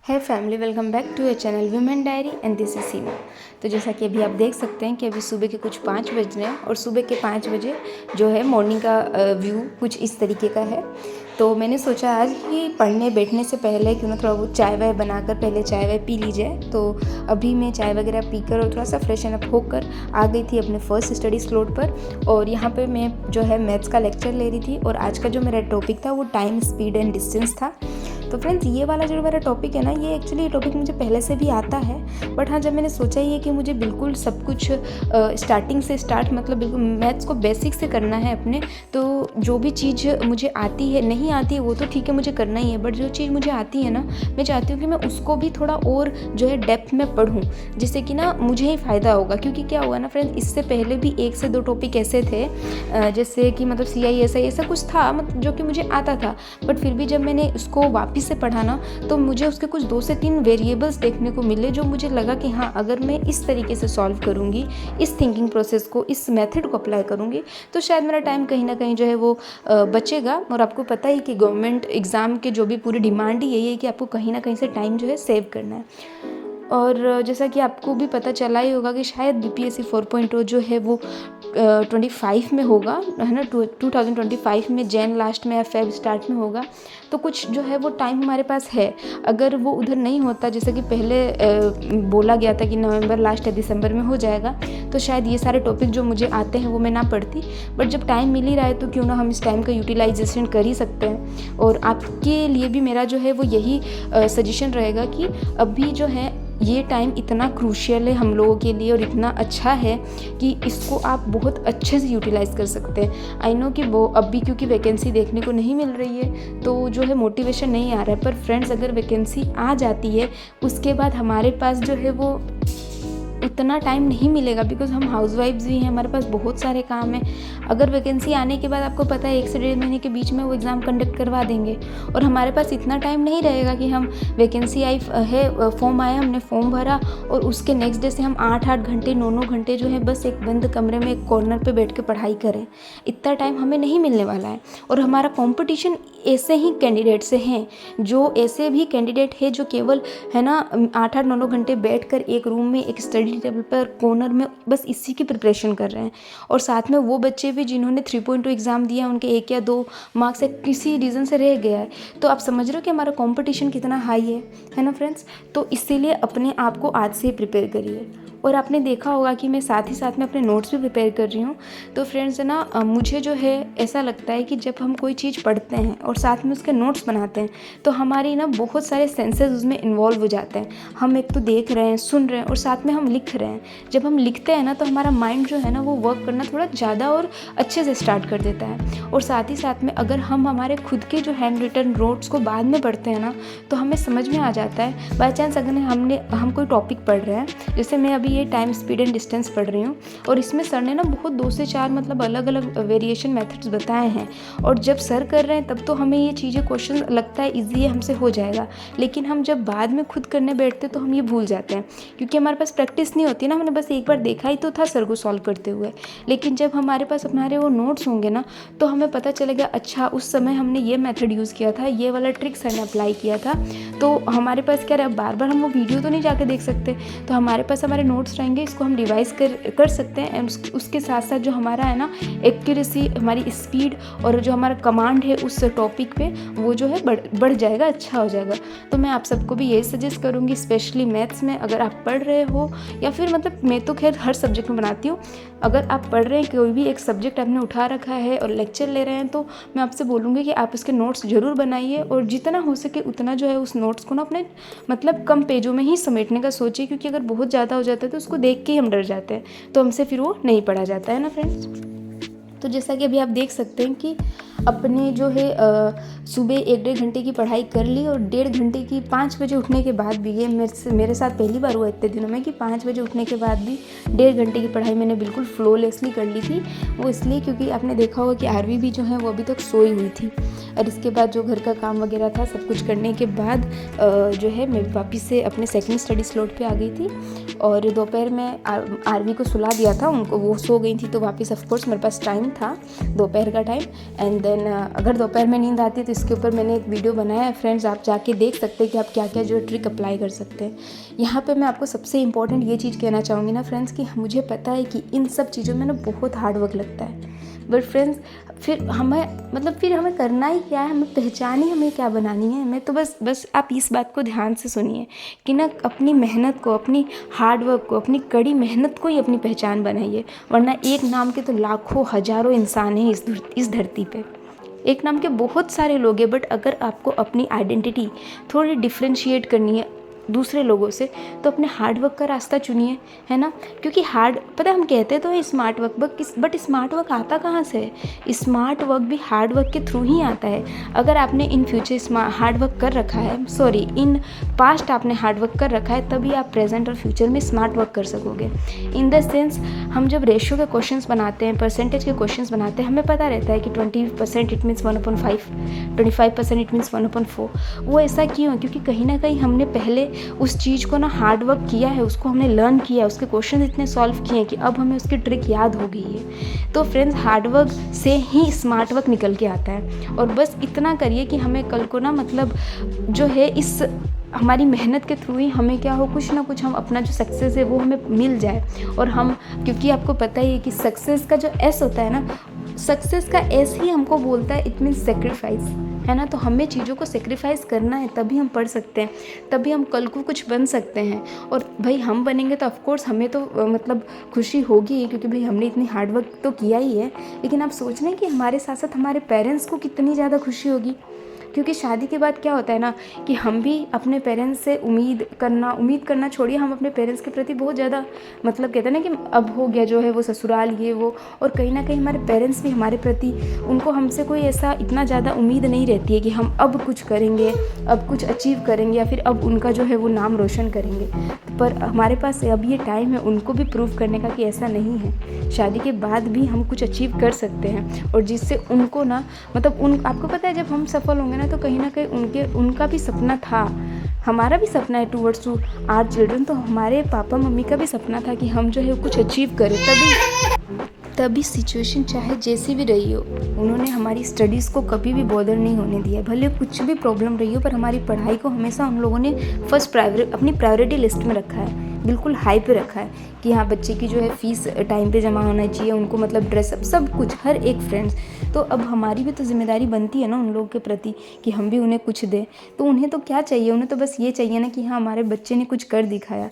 है family, welcome back to your channel women diary and this is Seema. तो जैसा कि अभी आप देख सकते हैं कि अभी सुबह के कुछ 5 बज रहे हैं और सुबह के 5 बजे जो है मॉर्निंग का व्यू कुछ इस तरीके का है। तो मैंने सोचा आज कि पढ़ने बैठने से पहले क्यों ना थोड़ा बहुत चाय वाय बनाकर पहले चाय वाय पी ली जाए। तो अभी मैं चाय वगैरह पीकर और थोड़ा सा फ्रेशन अप होकर आ गई थी अपने फर्स्ट स्टडी स्लॉट पर। और यहाँ पे मैं जो है मैथ्स का लेक्चर ले रही थी और आज का जो मेरा टॉपिक था वो टाइम, स्पीड एंड डिस्टेंस था। तो फ्रेंड्स, ये वाला जो मेरा टॉपिक है ना, ये एक्चुअली टॉपिक मुझे पहले से भी आता है, बट हाँ, जब मैंने सोचा ये कि मुझे बिल्कुल सब कुछ स्टार्टिंग से मतलब बिल्कुल मैथ्स को बेसिक से करना है अपने, तो जो भी चीज़ मुझे आती है नहीं आती है वो तो ठीक है, मुझे करना ही है, बट जो चीज़ मुझे आती है ना, मैं चाहती हूँ कि मैं उसको भी थोड़ा और जो है डेप्थ में पढ़ूँ, जिससे कि ना मुझे ही फ़ायदा होगा। क्योंकि क्या हुआ ना फ्रेंड्स, इससे पहले भी 1 से 2 टॉपिक ऐसे थे जैसे कि मतलब CISI ऐसा कुछ था, मतलब जो कि मुझे आता था, बट फिर भी जब मैंने उसको वापस से पढ़ा ना, तो मुझे उसके कुछ 2 से 3 वेरिएबल्स देखने को मिले, जो मुझे लगा कि हाँ, अगर मैं इस तरीके से सॉल्व करूँगी, इस थिंकिंग प्रोसेस को, इस मेथड को अप्लाई करूँगी, तो शायद मेरा टाइम कहीं ना कहीं जो है वो बचेगा। और आपको पता ही कि गवर्नमेंट एग्ज़ाम के जो भी पूरी डिमांड ही यही है कि आपको कहीं ना कहीं से टाइम जो है सेव करना है। और जैसा कि आपको भी पता चला ही होगा कि शायद BPSC 4.0 जो है वो 25 में होगा, है ना, 2025 में, जैन लास्ट में या फेब स्टार्ट में होगा। तो कुछ जो है वो टाइम हमारे पास है। अगर वो उधर नहीं होता, जैसे कि पहले बोला गया था कि नवंबर लास्ट या दिसंबर में हो जाएगा, तो शायद ये सारे टॉपिक जो मुझे आते हैं वो मैं ना पढ़ती। बट जब टाइम मिल ही रहा है तो क्यों ना हम इस टाइम का यूटिलाइजेशन कर ही सकते हैं। और आपके लिए भी मेरा जो है वो यही सजेशन रहेगा कि अभी जो है ये टाइम इतना क्रूशियल है हम लोगों के लिए और इतना अच्छा है कि इसको आप बहुत अच्छे से यूटिलाइज़ कर सकते हैं। आई नो कि वो अभी क्योंकि वैकेंसी देखने को नहीं मिल रही है तो जो है मोटिवेशन नहीं आ रहा है, पर फ्रेंड्स, अगर वैकेंसी आ जाती है उसके बाद हमारे पास जो है वो उतना टाइम नहीं मिलेगा, बिकॉज हम हाउसवाइफ्स भी हैं, हमारे पास बहुत सारे काम हैं। अगर वैकेंसी आने के बाद आपको पता है 1 से 1.5 महीने के बीच में वो एग्ज़ाम कंडक्ट करवा देंगे और हमारे पास इतना टाइम नहीं रहेगा कि हम वैकेंसी आई है, फॉर्म आया, हमने फॉर्म भरा और उसके नेक्स्ट डे से हम 8-8 घंटे 9-9 घंटे जो है बस एक बंद कमरे में एक कॉर्नर पे बैठ के पढ़ाई करें। इतना टाइम हमें नहीं मिलने वाला है। और हमारा कॉम्पिटिशन ऐसे ही कैंडिडेट से हैं, जो ऐसे भी कैंडिडेट है जो केवल, है ना, 8-8 9-9 घंटे बैठकर एक रूम में एक स्टडी टेबल पर कॉर्नर में बस इसी की प्रिपरेशन कर रहे हैं। और साथ में वो बच्चे भी जिन्होंने 3.2 एग्ज़ाम दिया, उनके 1 या 2 मार्क्स से किसी रीज़न से रह गया है। तो आप समझ रहे हो कि हमारा कंपटीशन कितना हाई है ना फ्रेंड्स। तो इसीलिए अपने आप को आज से ही प्रिपेयर करिए। और आपने देखा होगा कि मैं साथ ही साथ में अपने नोट्स भी प्रिपेयर कर रही हूँ। तो फ्रेंड्स, है ना, मुझे जो है ऐसा लगता है कि जब हम कोई चीज़ पढ़ते हैं और साथ में उसके नोट्स बनाते हैं तो हमारी ना बहुत सारे सेंसेस उसमें इन्वॉल्व हो जाते हैं। हम एक तो देख रहे हैं, सुन रहे हैं और साथ में हम लिख रहे हैं। जब हम लिखते हैं ना तो हमारा माइंड जो है ना वो वर्क करना थोड़ा ज़्यादा और अच्छे से स्टार्ट कर देता है। और साथ ही साथ में अगर हम हमारे खुद के जो हैंड रिटन नोट्स को बाद में पढ़ते हैं ना तो हमें समझ में आ जाता है। बाई चांस अगर हम कोई टॉपिक पढ़ रहे हैं, जैसे मैं अभी ये टाइम, स्पीड एंड डिस्टेंस पढ़ रही हूँ और इसमें सर ने ना बहुत 2 से 4 मतलब अलग अलग वेरिएशन मेथड्स बताए हैं। और जब सर कर रहे हैं तब तो हमें ये चीज़ें क्वेश्चन लगता है ईजी है, हमसे हो जाएगा, लेकिन हम जब बाद में खुद करने बैठते तो हम ये भूल जाते हैं, क्योंकि हमारे पास प्रैक्टिस नहीं होती ना। हमने बस एक बार देखा ही तो था सर को सॉल्व करते हुए, लेकिन जब हमारे पास हमारे वो नोट्स होंगे ना तो हमें पता चलेगा अच्छा उस समय हमने ये मेथड यूज़ किया था, ये वाला ट्रिक सर ने अप्लाई किया था। तो हमारे पास क्या रहा, बार बार हम वो वीडियो तो नहीं जाके देख सकते, तो हमारे पास हमारे नोट्स रहेंगे, इसको हम रिवाइज कर सकते हैं। एंड उसके साथ साथ जो हमारा है ना एक्यूरेसी, हमारी स्पीड और जो हमारा कमांड है उस टॉपिक पे वो जो है बढ़ जाएगा, अच्छा हो जाएगा। तो मैं आप सबको भी यही सजेस्ट करूँगी, स्पेशली मैथ्स में अगर आप पढ़ रहे हो, या फिर मतलब मैं तो खैर हर सब्जेक्ट में बनाती हूँ, अगर आप पढ़ रहे हैं, कोई भी एक सब्जेक्ट आपने उठा रखा है और लेक्चर ले रहे हैं, तो मैं आपसे बोलूँगी कि आप उसके नोट्स ज़रूर बनाइए और जितना हो सके उतना जो है उस नोट्स को ना अपने मतलब कम पेजों में ही समेटने का सोचिए, क्योंकि अगर बहुत ज़्यादा हो जाता है तो उसको देख के ही हम डर जाते हैं, तो हमसे फिर वो नहीं पढ़ा जाता है ना फ्रेंड्स। तो जैसा कि अभी आप देख सकते हैं कि अपने जो है सुबह 1-1.5 घंटे की पढ़ाई कर ली और 1.5 घंटे की 5 बजे उठने के बाद भी, ये मेरे साथ पहली बार हुआ इतने दिनों में कि 5 बजे उठने के बाद भी 1.5 घंटे की पढ़ाई मैंने बिल्कुल फ्लोलेसली कर ली थी। वो इसलिए क्योंकि आपने देखा होगा कि आरवी भी जो है वो अभी तक सोई हुई थी, और इसके बाद जो घर का काम वगैरह था सब कुछ करने के बाद जो है मैं वापस से अपने सेकंड स्टडी स्लॉट पे आ गई थी। और दोपहर में आरवी को सुला दिया था, उनको वो सो गई थी, तो वापस ऑफकोर्स मेरे पास टाइम था, दोपहर का टाइम। एंड देन देन अगर दोपहर में नींद आती है तो इसके ऊपर मैंने एक वीडियो बनाया है फ्रेंड्स, आप जाके देख सकते हैं कि आप क्या क्या जो ट्रिक अप्लाई कर सकते हैं। यहाँ पे मैं आपको सबसे इम्पोर्टेंट ये चीज़ कहना चाहूँगी ना फ्रेंड्स कि मुझे पता है कि इन सब चीज़ों में ना बहुत हार्ड वर्क लगता है, बट फ्रेंड्स फिर हमें करना ही क्या है, हमें पहचान ही हमें क्या बनानी है। मैं तो बस आप इस बात को ध्यान से सुनिए कि ना अपनी मेहनत को, अपनी हार्ड वर्क को, अपनी कड़ी मेहनत को ही अपनी पहचान बनाइए, वरना एक नाम के तो लाखों हजारों इंसान हैं इस धरती पे। एक नाम के बहुत सारे लोग हैं, बट अगर आपको अपनी आइडेंटिटी थोड़ी डिफ्रेंशिएट करनी है दूसरे लोगों से तो अपने हार्ड वर्क का रास्ता चुनिए, है ना। क्योंकि पता है हम कहते तो है smart work, but smart work आता कहाँ से है? स्मार्ट वर्क भी हार्ड वर्क के थ्रू ही आता है। अगर आपने इन फ्यूचर हार्ड वर्क कर रखा है, इन पास्ट आपने हार्ड वर्क कर रखा है, तभी आप प्रेजेंट और फ्यूचर में स्मार्ट वर्क कर सकोगे। इन द सेंस हम जब रेशियो के क्वेश्चंस बनाते हैं, परसेंटेज के क्वेश्चंस बनाते हैं, हमें पता रहता है कि 20% इट मीन्स 1/5, 25% इट मीन्स 1/4। वो ऐसा क्यों है? क्योंकि कहीं ना कहीं हमने पहले उस चीज़ को ना हार्ड वर्क किया है, उसको हमने लर्न किया है, उसके क्वेश्चन इतने सॉल्व किए हैं कि अब हमें उसकी ट्रिक याद हो गई है। तो फ्रेंड्स हार्ड वर्क से ही स्मार्ट वर्क निकल के आता है। और बस इतना करिए कि हमें कल को ना जो है इस हमारी मेहनत के थ्रू ही हमें क्या हो, कुछ ना कुछ हम अपना जो सक्सेस है वो हमें मिल जाए। और हम, क्योंकि आपको पता ही है कि सक्सेस का जो एस होता है ना, सक्सेस का एस ही हमको बोलता है इट मीन्स सेक्रीफाइस, है ना। तो हमें चीज़ों को सेक्रीफाइस करना है, तभी हम पढ़ सकते हैं, तभी हम कल को कुछ बन सकते हैं। और भाई हम बनेंगे तो ऑफकोर्स हमें तो खुशी होगी, क्योंकि भाई हमने इतनी हार्ड वर्क तो किया ही है। लेकिन आप सोच रहे हैं कि हमारे साथ साथ हमारे पेरेंट्स को कितनी ज़्यादा खुशी होगी। क्योंकि शादी के बाद क्या होता है ना कि हम भी अपने पेरेंट्स से उम्मीद करना छोड़िए, हम अपने पेरेंट्स के प्रति बहुत ज़्यादा कहते हैं ना कि अब हो गया जो है वो ससुराल ये वो। और कहीं ना कहीं हमारे पेरेंट्स भी हमारे प्रति, उनको हमसे कोई ऐसा इतना ज़्यादा उम्मीद नहीं रहती है कि हम अब कुछ करेंगे, अब कुछ अचीव करेंगे, या फिर अब उनका जो है वो नाम रोशन करेंगे। पर हमारे पास अब ये टाइम है उनको भी प्रूव करने का कि ऐसा नहीं है, शादी के बाद भी हम कुछ अचीव कर सकते हैं। और जिससे उनको ना आपको पता है जब हम सफल होंगे ना तो कहीं ना कहीं उनका भी सपना था, हमारा भी सपना है टूवर्ड्स टू आवर चिल्ड्रन। तो हमारे पापा मम्मी का भी सपना था कि हम जो है कुछ अचीव करें। तभी सिचुएशन चाहे जैसी भी रही हो, उन्होंने हमारी स्टडीज़ को कभी भी बॉदर नहीं होने दिया। भले कुछ भी प्रॉब्लम रही हो, पर हमारी पढ़ाई को हमेशा हम लोगों ने अपनी प्रायोरिटी लिस्ट में रखा है, बिल्कुल हाई पे रखा है कि हाँ बच्चे की जो है फीस टाइम पे जमा होना चाहिए, उनको ड्रेसअप सब कुछ, हर एक फ्रेंड्स। तो अब हमारी भी तो जिम्मेदारी बनती है ना उन लोगों के प्रति कि हम भी उन्हें कुछ दें। तो उन्हें तो क्या चाहिए, उन्हें तो बस ये चाहिए ना कि हाँ हमारे बच्चे ने कुछ कर दिखाया।